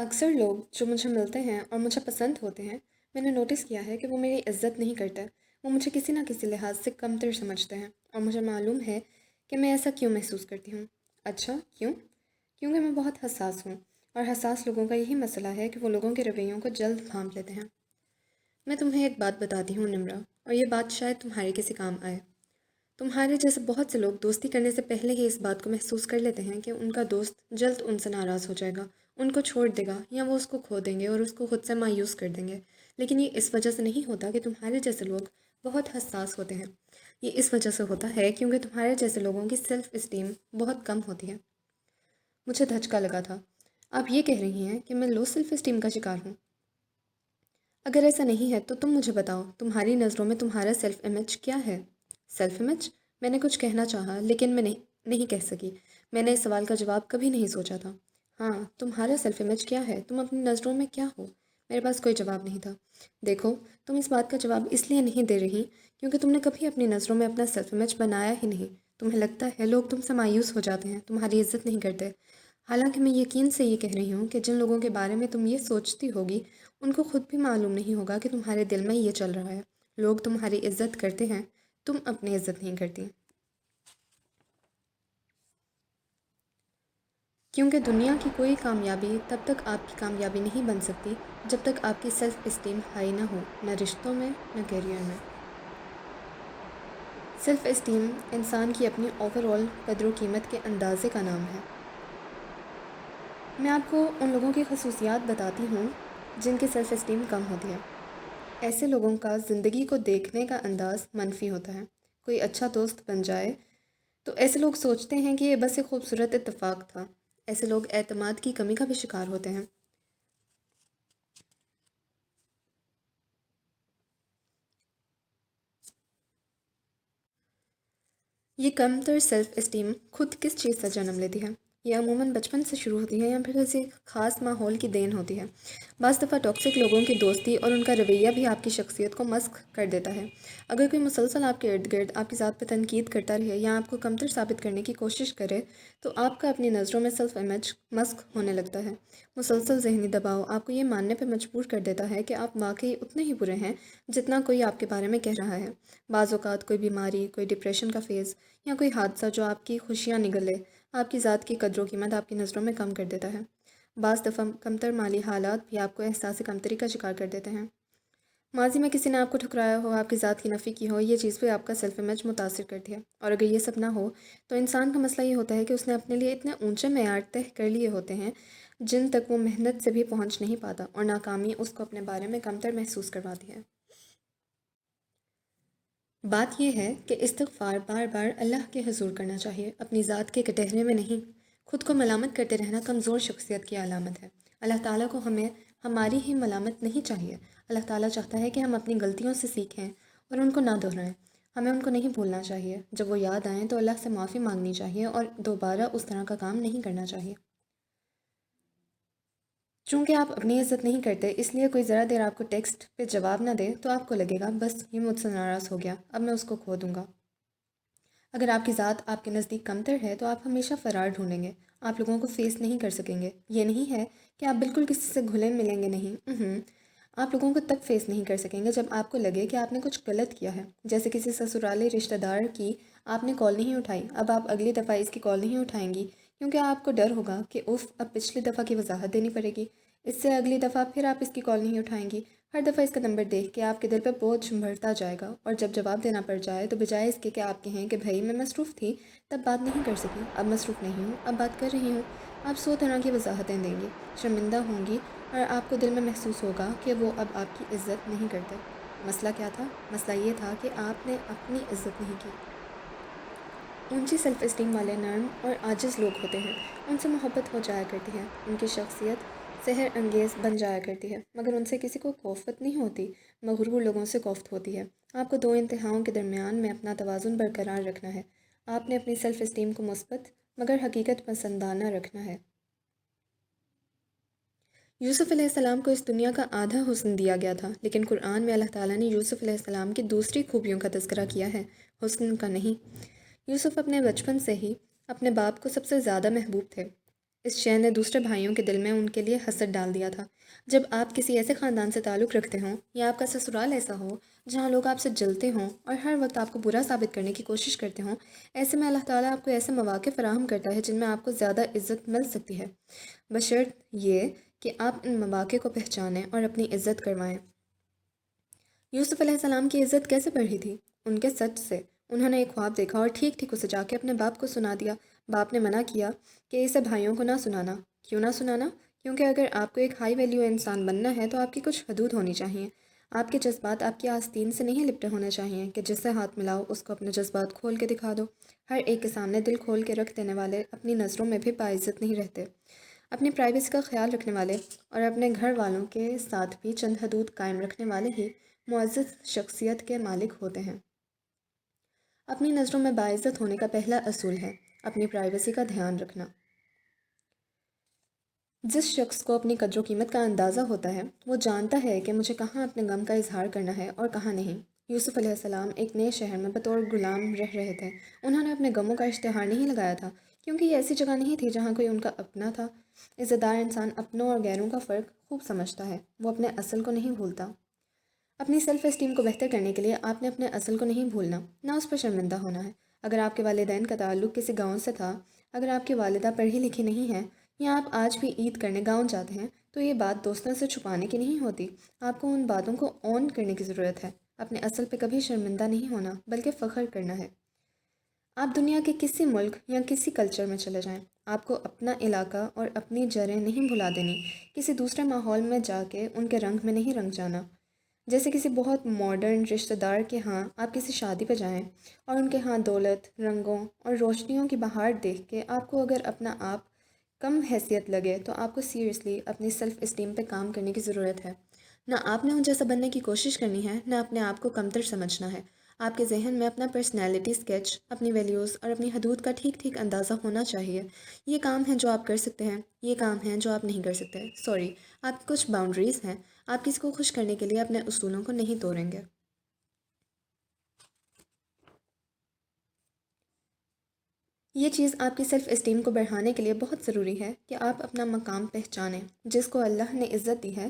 اکثر لوگ جو مجھے ملتے ہیں اور مجھے پسند ہوتے ہیں، میں نے نوٹس کیا ہے کہ وہ میری عزت نہیں کرتے۔ وہ مجھے کسی نہ کسی لحاظ سے کمتر سمجھتے ہیں، اور مجھے معلوم ہے کہ میں ایسا کیوں محسوس کرتی ہوں۔ اچھا کیوں؟ کیونکہ میں بہت حساس ہوں، اور حساس لوگوں کا یہی مسئلہ ہے کہ وہ لوگوں کے رویوں کو جلد بھانپ لیتے ہیں۔ میں تمہیں ایک بات بتاتی ہوں نمرا، اور یہ بات شاید تمہارے کسی کام آئے۔ تمہارے جیسے بہت سے لوگ دوستی کرنے سے پہلے ہی اس بات کو محسوس کر لیتے ہیں کہ ان کا دوست جلد ان سے ناراض ہو جائے گا، ان کو چھوڑ دے گا، یا وہ اس کو کھو دیں گے اور اس کو خود سے مایوس کر دیں گے۔ لیکن یہ اس وجہ سے نہیں ہوتا کہ تمہارے جیسے لوگ بہت حساس ہوتے ہیں۔ یہ اس وجہ سے ہوتا ہے کیونکہ تمہارے جیسے لوگوں کی سیلف اسٹیم بہت کم ہوتی ہے۔ مجھے دھچکا لگا تھا۔ آپ یہ کہہ رہی ہیں کہ میں لو سیلف اسٹیم کا شکار ہوں؟ اگر ایسا نہیں ہے تو تم مجھے بتاؤ، تمہاری نظروں میں تمہارا سیلف امیج کیا ہے؟ Self image? میں نے کچھ کہنا چاہا لیکن میں نہیں کہہ سکی۔ میں نے اس سوال کا جواب کبھی نہیں سوچا تھا۔ ہاں، تمہارا سیلف امیج کیا ہے؟ تم اپنی نظروں میں کیا ہو؟ میرے پاس کوئی جواب نہیں تھا۔ دیکھو، تم اس بات کا جواب اس لیے نہیں دے رہی کیونکہ تم نے کبھی اپنی نظروں میں اپنا سیلف امیج بنایا ہی نہیں۔ تمہیں لگتا ہے لوگ تم سے مایوس ہو جاتے ہیں، تمہاری عزت نہیں کرتے۔ حالانکہ میں یقین سے یہ کہہ رہی ہوں کہ جن لوگوں کے بارے میں تم یہ سوچتی ہوگی ان کو خود بھی معلوم نہیں ہوگا کہ تمہارے دل میں یہ چل رہا ہے۔ لوگ تمہاری عزت کرتے ہیں، تم اپنی عزت نہیں کرتی۔ کیونکہ دنیا کی کوئی کامیابی تب تک آپ کی کامیابی نہیں بن سکتی جب تک آپ کی سیلف اسٹیم ہائی نہ ہو، نہ رشتوں میں نہ کیریئر میں۔ سیلف اسٹیم انسان کی اپنی اوور آل قدر و قیمت کے اندازے کا نام ہے۔ میں آپ کو ان لوگوں کی خصوصیات بتاتی ہوں جن کی سیلف اسٹیم کم ہوتی ہے۔ ایسے لوگوں کا زندگی کو دیکھنے کا انداز منفی ہوتا ہے۔ کوئی اچھا دوست بن جائے تو ایسے لوگ سوچتے ہیں کہ یہ بس ایک خوبصورت اتفاق تھا۔ ایسے لوگ اعتماد کی کمی کا بھی شکار ہوتے ہیں۔ یہ کم تر سیلف اسٹیم خود کس چیز سے جنم لیتی ہے؟ یہ عموماً بچپن سے شروع ہوتی ہے یا پھر کسی خاص ماحول کی دین ہوتی ہے۔ بعض دفعہ ٹاکسک لوگوں کی دوستی اور ان کا رویہ بھی آپ کی شخصیت کو مسخ کر دیتا ہے۔ اگر کوئی مسلسل آپ کے ارد گرد آپ کی ذات پہ تنقید کرتا رہے یا آپ کو کمتر ثابت کرنے کی کوشش کرے تو آپ کا اپنی نظروں میں سیلف امیج مسخ ہونے لگتا ہے۔ مسلسل ذہنی دباؤ آپ کو یہ ماننے پہ مجبور کر دیتا ہے کہ آپ واقعی اتنے ہی برے ہیں جتنا کوئی آپ کے بارے میں کہہ رہا ہے۔ بعض اوقات کوئی بیماری، کوئی ڈپریشن کا فیز یا کوئی حادثہ جو آپ کی خوشیاں نگلے، آپ کی ذات کی قدر و قیمت آپ کی نظروں میں کم کر دیتا ہے۔ بعض دفعہ کمتر مالی حالات بھی آپ کو احساس کمتری کا شکار کر دیتے ہیں۔ ماضی میں کسی نے آپ کو ٹھکرایا ہو، آپ کی ذات کی نفی کی ہو، یہ چیز بھی آپ کا سیلف امیج متاثر کرتی ہے۔ اور اگر یہ سب نہ ہو تو انسان کا مسئلہ یہ ہوتا ہے کہ اس نے اپنے لیے اتنے اونچے معیار طے کر لیے ہوتے ہیں جن تک وہ محنت سے بھی پہنچ نہیں پاتا، اور ناکامی اس کو اپنے بارے میں کمتر محسوس کرواتی ہے۔ بات یہ ہے کہ استغفار بار بار اللہ کے حضور کرنا چاہیے، اپنی ذات کے کٹہرے میں نہیں۔ خود کو ملامت کرتے رہنا کمزور شخصیت کی علامت ہے۔ اللہ تعالیٰ کو ہمیں ہماری ہی ملامت نہیں چاہیے۔ اللہ تعالیٰ چاہتا ہے کہ ہم اپنی غلطیوں سے سیکھیں اور ان کو نہ دہرائیں۔ ہمیں ان کو نہیں بھولنا چاہیے۔ جب وہ یاد آئیں تو اللہ سے معافی مانگنی چاہیے اور دوبارہ اس طرح کا کام نہیں کرنا چاہیے۔ چونکہ آپ اپنی عزت نہیں کرتے، اس لیے کوئی ذرا دیر آپ کو ٹیکسٹ پہ جواب نہ دے تو آپ کو لگے گا بس یہ مجھ سے ناراض ہو گیا، اب میں اس کو کھو دوں گا۔ اگر آپ کی ذات آپ کے نزدیک کمتر ہے تو آپ ہمیشہ فرار ڈھونڈیں گے، آپ لوگوں کو فیس نہیں کر سکیں گے۔ یہ نہیں ہے کہ آپ بالکل کسی سے گھلے ملیں گے نہیں، آپ لوگوں کو تب فیس نہیں کر سکیں گے جب آپ کو لگے کہ آپ نے کچھ غلط کیا ہے۔ جیسے کسی سسرالی رشتہ دار کی آپ نے کال نہیں اٹھائی، اب آپ اگلی دفعہ اس کی کال نہیں اٹھائیں گی کیونکہ آپ کو ڈر ہوگا کہ اب پچھلی دفعہ کی وضاحت دینی پڑے گی، اس سے اگلی دفعہ پھر آپ اس کی کال نہیں اٹھائیں گی۔ ہر دفعہ اس کا نمبر دیکھ کے آپ کے دل پہ بوجھ بڑھتا جائے گا، اور جب جواب دینا پڑ جائے تو بجائے اس کے کہ آپ کہیں کہ بھائی میں مصروف تھی تب بات نہیں کر سکی، اب مصروف نہیں ہوں اب بات کر رہی ہوں، آپ 100 طرح کی وضاحتیں دیں گی، شرمندہ ہوں گی، اور آپ کو دل میں محسوس ہوگا کہ وہ اب آپ کی عزت نہیں کرتے۔ مسئلہ کیا تھا؟ مسئلہ یہ تھا کہ آپ نے اپنی عزت نہیں کی۔ اونچی سیلف اسٹیم والے نرم اور عاجز لوگ ہوتے ہیں، ان سے محبت ہو جایا کرتی ہے، ان کی شخصیت سحر انگیز بن جایا کرتی ہے، مگر ان سے کسی کو کوفت نہیں ہوتی، مغرور لوگوں سے کوفت ہوتی ہے۔ آپ کو دو انتہاؤں کے درمیان میں اپنا توازن برقرار رکھنا ہے۔ آپ نے اپنی سیلف اسٹیم کو مثبت مگر حقیقت پسندانہ رکھنا ہے۔ یوسف علیہ السلام کو اس دنیا کا آدھا حسن دیا گیا تھا، لیکن قرآن میں اللہ تعالیٰ نے یوسف علیہ السلام کی دوسری خوبیوں کا تذکرہ کیا ہے، حسن کا نہیں۔ یوسف اپنے بچپن سے ہی اپنے باپ کو سب سے زیادہ محبوب تھے۔ اس شے نے دوسرے بھائیوں کے دل میں ان کے لیے حسد ڈال دیا تھا۔ جب آپ کسی ایسے خاندان سے تعلق رکھتے ہوں یا آپ کا سسرال ایسا ہو جہاں لوگ آپ سے جلتے ہوں اور ہر وقت آپ کو برا ثابت کرنے کی کوشش کرتے ہوں، ایسے میں اللہ تعالیٰ آپ کو ایسے مواقع فراہم کرتا ہے جن میں آپ کو زیادہ عزت مل سکتی ہے، بشرط یہ کہ آپ ان مواقع کو پہچانیں اور اپنی عزت کروائیں۔ یوسف علیہ السلام کی عزت کیسے بڑھی تھی؟ ان کے سچ سے۔ انہوں نے ایک خواب دیکھا اور ٹھیک ٹھیک اسے جا کے اپنے باپ کو سنا دیا۔ باپ نے منع کیا کہ اسے بھائیوں کو نہ سنانا۔ کیوں نہ سنانا؟ کیونکہ اگر آپ کو ایک ہائی ویلیو انسان بننا ہے تو آپ کی کچھ حدود ہونی چاہیے۔ آپ کے جذبات آپ کی آستین سے نہیں لپٹے ہونے چاہیے کہ جس سے ہاتھ ملاؤ اس کو اپنے جذبات کھول کے دکھا دو۔ ہر ایک کے سامنے دل کھول کے رکھ دینے والے اپنی نظروں میں بھی باعزت نہیں رہتے۔ اپنی پرائیویسی کا خیال رکھنے والے اور اپنے گھر والوں کے ساتھ بھی چند حدود قائم رکھنے والے ہی معزز شخصیت کے مالک ہوتے ہیں۔ اپنی نظروں میں باعزت ہونے کا پہلا اصول ہے اپنی پرائیویسی کا دھیان رکھنا۔ جس شخص کو اپنی قدر و قیمت کا اندازہ ہوتا ہے وہ جانتا ہے کہ مجھے کہاں اپنے غم کا اظہار کرنا ہے اور کہاں نہیں۔ یوسف علیہ السلام ایک نئے شہر میں بطور غلام رہ رہے تھے۔ انہوں نے اپنے غموں کا اشتہار نہیں لگایا تھا کیونکہ یہ ایسی جگہ نہیں تھی جہاں کوئی ان کا اپنا تھا۔ عزت دار انسان اپنوں اور غیروں کا فرق خوب سمجھتا ہے، وہ اپنے اصل کو نہیں بھولتا۔ اپنی سیلف اسٹیم کو بہتر کرنے کے لیے آپ نے اپنے اصل کو نہیں بھولنا، نہ اس پر شرمندہ ہونا ہے۔ اگر آپ کے والدین کا تعلق کسی گاؤں سے تھا، اگر آپ کی والدہ پڑھی لکھی نہیں ہے یا آپ آج بھی عید کرنے گاؤں جاتے ہیں تو یہ بات دوستوں سے چھپانے کی نہیں ہوتی۔ آپ کو ان باتوں کو اون کرنے کی ضرورت ہے۔ اپنے اصل پہ کبھی شرمندہ نہیں ہونا بلکہ فخر کرنا ہے۔ آپ دنیا کے کسی ملک یا کسی کلچر میں چلے جائیں، آپ کو اپنا علاقہ اور اپنی جڑیں نہیں بھلا دینی۔ کسی دوسرے ماحول میں جا کے ان کے رنگ میں نہیں رنگ جانا۔ جیسے کسی بہت ماڈرن رشتہ دار کے ہاں آپ کسی شادی پہ جائیں اور ان کے ہاں دولت، رنگوں اور روشنیوں کی بہار دیکھ کے آپ کو اگر اپنا آپ کم حیثیت لگے تو آپ کو سیریسلی اپنی سیلف اسٹیم پہ کام کرنے کی ضرورت ہے۔ نہ آپ نے ان جیسا بننے کی کوشش کرنی ہے، نہ اپنے آپ کو کمتر سمجھنا ہے۔ آپ کے ذہن میں اپنا پرسنالٹی اسکیچ، اپنی ویلیوز اور اپنی حدود کا ٹھیک ٹھیک اندازہ ہونا چاہیے۔ یہ کام ہیں جو آپ کر سکتے ہیں، یہ کام ہیں جو آپ نہیں کر سکتے۔ آپ کی کچھ باؤنڈریز ہیں، آپ کسی کو خوش کرنے کے لیے اپنے اصولوں کو نہیں توڑیں گے۔ یہ چیز آپ کی سیلف اسٹیم کو بڑھانے کے لیے بہت ضروری ہے کہ آپ اپنا مقام پہچانیں۔ جس کو اللہ نے عزت دی ہے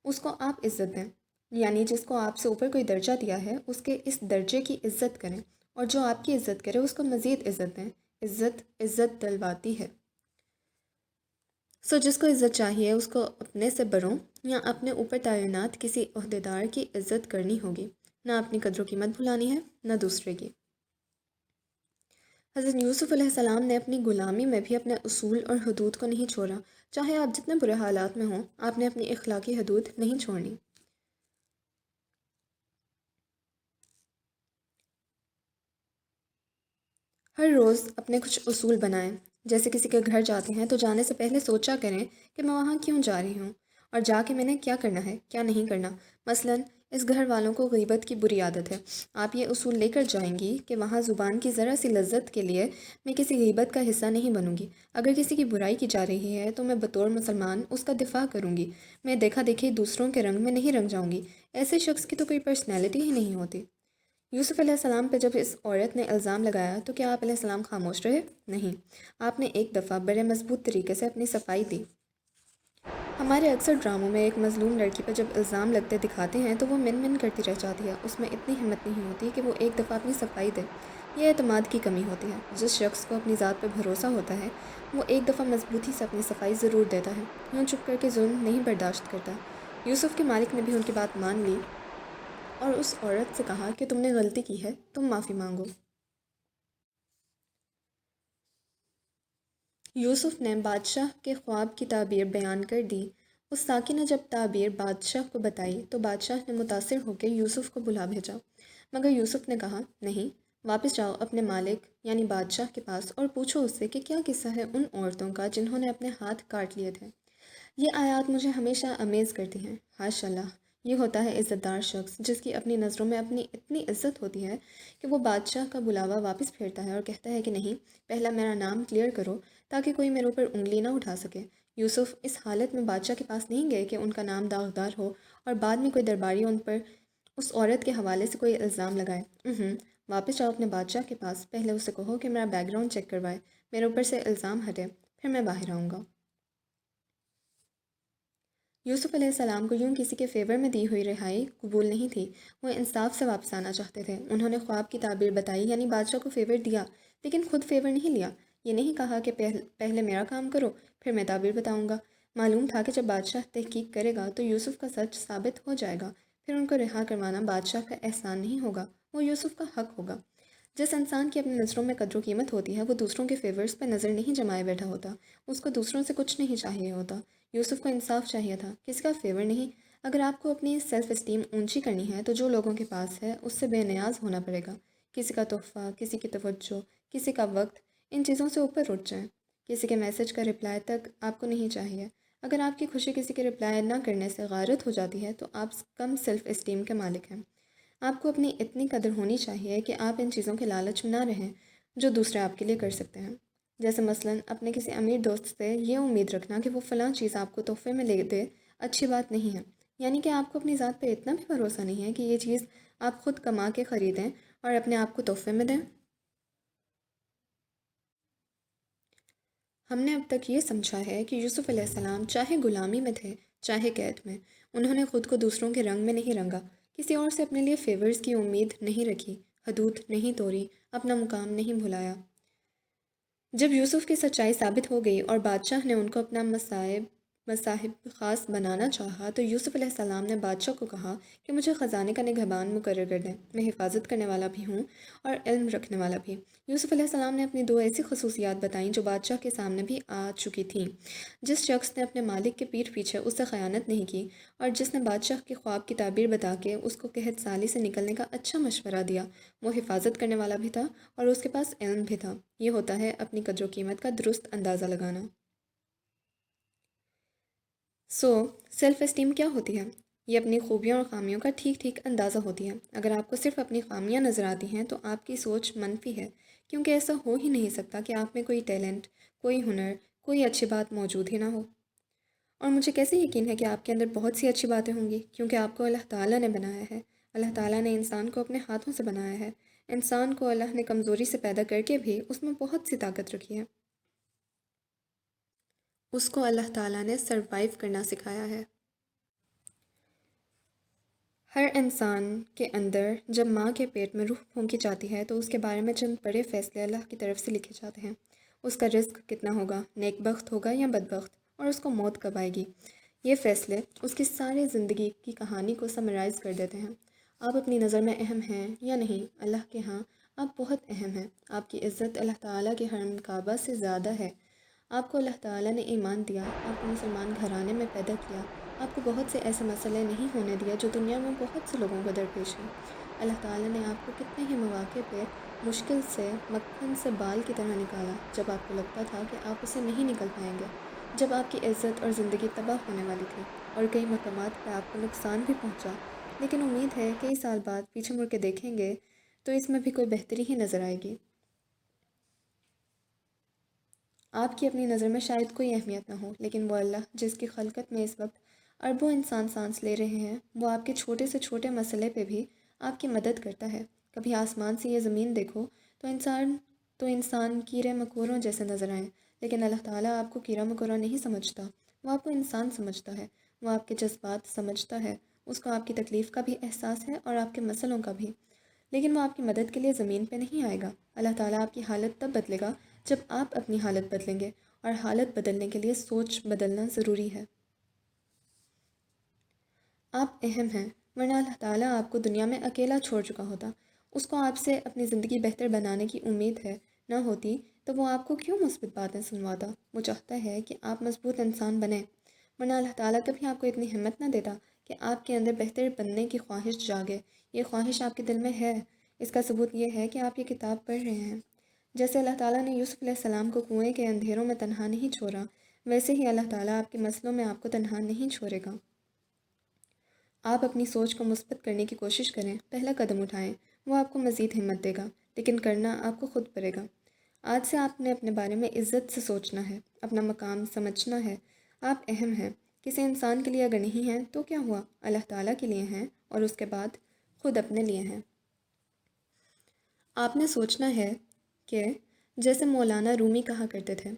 اس کو آپ عزت دیں، یعنی جس کو آپ سے اوپر کوئی درجہ دیا ہے اس کے اس درجے کی عزت کریں، اور جو آپ کی عزت کرے اس کو مزید عزت دیں۔ عزت عزت دلواتی ہے۔ جس کو عزت چاہیے اس کو اپنے سے بڑوں یا اپنے اوپر تعینات کسی عہدیدار کی عزت کرنی ہوگی، نہ اپنی قدر و قیمت بھلانی ہے نہ دوسرے کی۔ حضرت یوسف علیہ السلام نے اپنی غلامی میں بھی اپنے اصول اور حدود کو نہیں چھوڑا۔ چاہے آپ جتنے برے حالات میں ہوں، آپ نے اپنی اخلاقی حدود نہیں چھوڑنی۔ ہر روز اپنے کچھ اصول بنائیں۔ جیسے کسی کے گھر جاتے ہیں تو جانے سے پہلے سوچا کریں کہ میں وہاں کیوں جا رہی ہوں اور جا کے میں نے کیا کرنا ہے، کیا نہیں کرنا۔ مثلاً اس گھر والوں کو غیبت کی بری عادت ہے، آپ یہ اصول لے کر جائیں گی کہ وہاں زبان کی ذرا سی لذت کے لیے میں کسی غیبت کا حصہ نہیں بنوں گی۔ اگر کسی کی برائی کی جا رہی ہے تو میں بطور مسلمان اس کا دفاع کروں گی، میں دیکھا دیکھی دوسروں کے رنگ میں نہیں رنگ جاؤں گی۔ ایسے شخص کی تو کوئی پرسنالٹی ہی نہیں ہوتی۔ یوسف علیہ السلام پہ جب اس عورت نے الزام لگایا تو کیا آپ علیہ السلام خاموش رہے؟ نہیں، آپ نے ایک دفعہ بڑے مضبوط طریقے سے اپنی صفائی دی۔ ہمارے اکثر ڈراموں میں ایک مظلوم لڑکی پر جب الزام لگتے دکھاتے ہیں تو وہ من من کرتی رہ جاتی ہے، اس میں اتنی ہمت نہیں ہوتی کہ وہ ایک دفعہ اپنی صفائی دے۔ یہ اعتماد کی کمی ہوتی ہے۔ جس شخص کو اپنی ذات پہ بھروسہ ہوتا ہے وہ ایک دفعہ مضبوطی سے اپنی صفائی ضرور دیتا ہے، یوں چپ کر کے ظلم نہیں برداشت کرتا۔ یوسف کے مالک نے بھی ان کی بات مان لی اور اس عورت سے کہا کہ تم نے غلطی کی ہے، تم معافی مانگو۔ یوسف نے بادشاہ کے خواب کی تعبیر بیان کر دی۔ اس ساقی نے جب تعبیر بادشاہ کو بتائی تو بادشاہ نے متاثر ہو کے یوسف کو بلا بھیجا، مگر یوسف نے کہا نہیں، واپس جاؤ اپنے مالک یعنی بادشاہ کے پاس اور پوچھو اس سے کہ کیا قصہ ہے ان عورتوں کا جنہوں نے اپنے ہاتھ کاٹ لیے تھے۔ یہ آیات مجھے ہمیشہ امیز کرتی ہیں۔ حاشا اللہ، یہ ہوتا ہے عزت دار شخص جس کی اپنی نظروں میں اپنی اتنی عزت ہوتی ہے کہ وہ بادشاہ کا بلاوا واپس پھیرتا ہے اور کہتا ہے کہ نہیں، پہلا میرا نام کلیئر کرو تاکہ کوئی میرے اوپر انگلی نہ اٹھا سکے۔ یوسف اس حالت میں بادشاہ کے پاس نہیں گئے کہ ان کا نام داغدار ہو اور بعد میں کوئی درباری ان پر اس عورت کے حوالے سے کوئی الزام لگائے۔ واپس جاؤ اپنے بادشاہ کے پاس، پہلے اسے کہو کہ میرا بیک گراؤنڈ چیک کروائے، میرے اوپر سے الزام ہٹے، پھر میں باہر آؤں گا۔ یوسف علیہ السلام کو یوں کسی کے فیور میں دی ہوئی رہائی قبول نہیں تھی۔ وہ انصاف سے واپس آنا چاہتے تھے۔ انہوں نے خواب کی تعبیر بتائی، یعنی بادشاہ کو فیور دیا، لیکن خود فیور نہیں لیا۔ یہ نہیں کہا کہ پہلے میرا کام کرو پھر میں تعبیر بتاؤں گا۔ معلوم تھا کہ جب بادشاہ تحقیق کرے گا تو یوسف کا سچ ثابت ہو جائے گا، پھر ان کو رہا کروانا بادشاہ کا احسان نہیں ہوگا، وہ یوسف کا حق ہوگا۔ جس انسان کی اپنی نظروں میں قدر و قیمت ہوتی ہے وہ دوسروں کے فیورز پہ نظر نہیں جمائے بیٹھا ہوتا، اس کو دوسروں سے کچھ نہیں چاہیے ہوتا۔ یوسف کو انصاف چاہیے تھا، کسی کا فیور نہیں۔ اگر آپ کو اپنی سیلف اسٹیم اونچی کرنی ہے تو جو لوگوں کے پاس ہے اس سے بے نیاز ہونا پڑے گا۔ کسی کا تحفہ، کسی کی توجہ، کسی کا وقت، ان چیزوں سے اوپر اٹھ جائیں۔ کسی کے میسج کا رپلائی تک آپ کو نہیں چاہیے۔ اگر آپ کی خوشی کسی کے رپلائی نہ کرنے سے غارت ہو جاتی ہے تو آپ کم سیلف اسٹیم کے مالک ہیں۔ آپ کو اپنی اتنی قدر ہونی چاہیے کہ آپ ان چیزوں کے لالچ میں نہ رہیں جو دوسرے آپ کے لیے کر سکتے ہیں۔ جیسے مثلاً اپنے کسی امیر دوست سے یہ امید رکھنا کہ وہ فلاں چیز آپ کو تحفے میں لے دے اچھی بات نہیں ہے، یعنی کہ آپ کو اپنی ذات پہ اتنا بھی بھروسہ نہیں ہے کہ یہ چیز آپ خود کما کے خریدیں اور اپنے آپ کو تحفے میں دیں۔ ہم نے اب تک یہ سمجھا ہے کہ یوسف علیہ السلام چاہے غلامی میں تھے چاہے قید میں، انہوں نے خود کو دوسروں کے رنگ میں نہیں رنگا، کسی اور سے اپنے لیے فیورز کی امید نہیں رکھی، حدود نہیں توڑی، اپنا مقام نہیں بھلایا۔ جب یوسف کی سچائی ثابت ہو گئی اور بادشاہ نے ان کو اپنا مصاحب خاص بنانا چاہا تو یوسف علیہ السلام نے بادشاہ کو کہا کہ مجھے خزانے کا نگہبان مقرر کر دیں، میں حفاظت کرنے والا بھی ہوں اور علم رکھنے والا بھی۔ یوسف علیہ السلام نے اپنی دو ایسی خصوصیات بتائیں جو بادشاہ کے سامنے بھی آ چکی تھیں۔ جس شخص نے اپنے مالک کے پیٹھ پیچھے اس سے خیانت نہیں کی اور جس نے بادشاہ کے خواب کی تعبیر بتا کے اس کو قحط سالی سے نکلنے کا اچھا مشورہ دیا، وہ حفاظت کرنے والا بھی تھا اور اس کے پاس علم بھی تھا۔ یہ ہوتا ہے اپنی قدر و قیمت کا درست اندازہ لگانا۔ سیلف اسٹیم کیا ہوتی ہے؟ یہ اپنی خوبیوں اور خامیوں کا ٹھیک ٹھیک اندازہ ہوتی ہے۔ اگر آپ کو صرف اپنی خامیاں نظر آتی ہیں تو آپ کی سوچ منفی ہے، کیونکہ ایسا ہو ہی نہیں سکتا کہ آپ میں کوئی ٹیلنٹ، کوئی ہنر، کوئی اچھی بات موجود ہی نہ ہو۔ اور مجھے کیسے یقین ہے کہ آپ کے اندر بہت سی اچھی باتیں ہوں گی، کیونکہ آپ کو اللہ تعالیٰ نے بنایا ہے۔ اللہ تعالیٰ نے انسان کو اپنے ہاتھوں سے بنایا ہے۔ انسان کو اللہ نے کمزوری سے پیدا کر کے بھی اس میں بہت سی طاقت رکھی ہے۔ اس کو اللہ تعالیٰ نے سروائیو کرنا سکھایا ہے۔ ہر انسان کے اندر جب ماں کے پیٹ میں روح پھونکی جاتی ہے تو اس کے بارے میں چند بڑے فیصلے اللہ کی طرف سے لکھے جاتے ہیں۔ اس کا رزق کتنا ہوگا، نیک بخت ہوگا یا بدبخت، اور اس کو موت کب آئے گی۔ یہ فیصلے اس کی ساری زندگی کی کہانی کو سمرائز کر دیتے ہیں۔ آپ اپنی نظر میں اہم ہیں یا نہیں، اللہ کے ہاں آپ بہت اہم ہیں۔ آپ کی عزت اللہ تعالیٰ کے حرم کعبہ سے زیادہ ہے۔ آپ کو اللہ تعالیٰ نے ایمان دیا، آپ کو مسلمان گھرانے میں پیدا کیا، آپ کو بہت سے ایسے مسئلے نہیں ہونے دیا جو دنیا میں بہت سے لوگوں کو درپیش ہیں۔ اللہ تعالیٰ نے آپ کو کتنے ہی مواقع پہ مشکل سے مکھن سے بال کی طرح نکالا جب آپ کو لگتا تھا کہ آپ اسے نہیں نکل پائیں گے، جب آپ کی عزت اور زندگی تباہ ہونے والی تھی اور کئی مقامات پہ آپ کو نقصان بھی پہنچا، لیکن امید ہے کئی سال بعد پیچھے مڑ کے دیکھیں گے تو اس میں بھی کوئی بہتری ہی نظر آئے گی۔ آپ کی اپنی نظر میں شاید کوئی اہمیت نہ ہو، لیکن وہ اللہ جس کی خلقت میں اس وقت اربوں انسان سانس لے رہے ہیں، وہ آپ کے چھوٹے سے چھوٹے مسئلے پہ بھی آپ کی مدد کرتا ہے۔ کبھی آسمان سے یہ زمین دیکھو تو انسان کیڑے مکوڑوں جیسے نظر آئیں، لیکن اللہ تعالیٰ آپ کو کیڑا مکوڑا نہیں سمجھتا، وہ آپ کو انسان سمجھتا ہے، وہ آپ کے جذبات سمجھتا ہے، اس کو آپ کی تکلیف کا بھی احساس ہے اور آپ کے مسئلوں کا بھی، لیکن وہ آپ کی مدد کے لیے زمین پہ نہیں آئے گا۔ اللہ تعالیٰ آپ کی حالت تب بدلے گا جب آپ اپنی حالت بدلیں گے، اور حالت بدلنے کے لیے سوچ بدلنا ضروری ہے۔ آپ اہم ہیں، ورنہ اللہ تعالیٰ آپ کو دنیا میں اکیلا چھوڑ چکا ہوتا۔ اس کو آپ سے اپنی زندگی بہتر بنانے کی امید ہے، نہ ہوتی تو وہ آپ کو کیوں مثبت باتیں سنواتا۔ وہ چاہتا ہے کہ آپ مضبوط انسان بنیں، ورنہ اللہ تعالیٰ کبھی آپ کو اتنی ہمت نہ دیتا کہ آپ کے اندر بہتر بننے کی خواہش جاگے۔ یہ خواہش آپ کے دل میں ہے، اس کا ثبوت یہ ہے کہ آپ یہ کتاب پڑھ رہے ہیں۔ جیسے اللہ تعالیٰ نے یوسف علیہ السلام کو کنویں کے اندھیروں میں تنہا نہیں چھوڑا، ویسے ہی اللہ تعالیٰ آپ کے مسئلوں میں آپ کو تنہا نہیں چھوڑے گا۔ آپ اپنی سوچ کو مثبت کرنے کی کوشش کریں، پہلا قدم اٹھائیں، وہ آپ کو مزید ہمت دے گا، لیکن کرنا آپ کو خود پڑے گا۔ آج سے آپ نے اپنے بارے میں عزت سے سوچنا ہے، اپنا مقام سمجھنا ہے۔ آپ اہم ہیں، کسی انسان کے لیے اگر نہیں ہیں تو کیا ہوا، اللہ تعالیٰ کے لیے ہیں اور اس کے بعد خود اپنے لیے ہیں۔ آپ نے سوچنا ہے کہ جیسے مولانا رومی کہا کرتے تھے،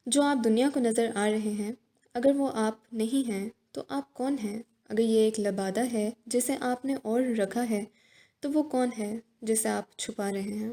جو آپ دنیا کو نظر آ رہے ہیں، اگر وہ آپ نہیں ہیں تو آپ کون ہیں؟ اگر یہ ایک لبادہ ہے جسے آپ نے اور رکھا ہے تو وہ کون ہے جسے آپ چھپا رہے ہیں؟